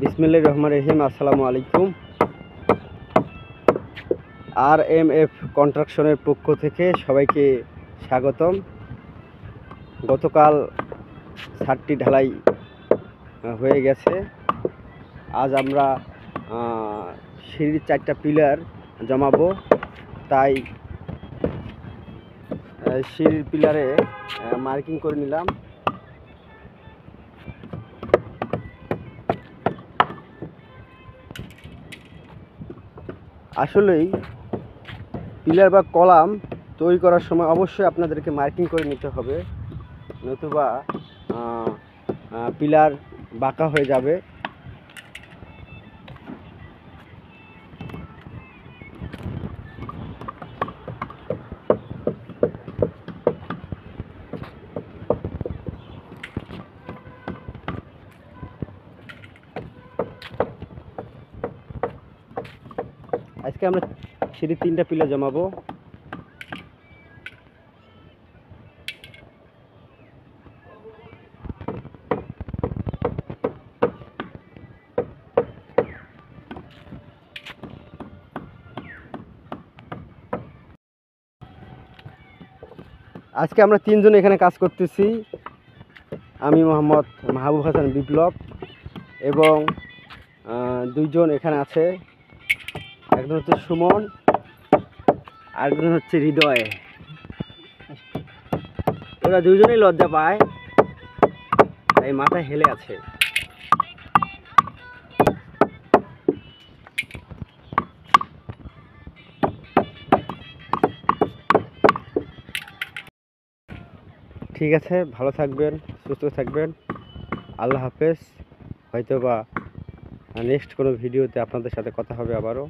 বিসমিল্লাহির রহমানির রহিম। আসসালামু আলাইকুম। RMF কন্ট্রাকশনের পক্ষ থেকে সবাইকে স্বাগতম। গতকাল ছাদটি ঢালাই হয়ে গেছে। আজ আমরা সিঁড়ির 4টা পিলার জমাবো, তাই সিঁড়ির পিলারে মার্কিং করে নিলাম। আসলেই পিলার বা কলাম তৈরি করার সময় অবশ্যই আপনাদেরকে মার্কিং করে নিতে হবে, নতুবা পিলার বাঁকা হয়ে যাবে। আজকে আমরা সিঁড়ির 3টা পিলার জমাবো। আজকে আমরা 3 জন এখানে কাজ করতেছি। আমি মোহাম্মদ মাহবুব হাসান বিপ্লব এবং 2 জন এখানে আছে। একজন হচ্ছে সুমন, আরেকজন হচ্ছে হৃদয়। ওরা 2 জনেই লজ্জা পায়, তাই মাথায় হেলে আছে। ঠিক আছে, ভালো থাকবেন, সুস্থ থাকবেন। আল্লাহ হাফেজ। হয়তো বা নেক্সট কোনো ভিডিওতে আপনাদের সাথে কথা হবে আবারও।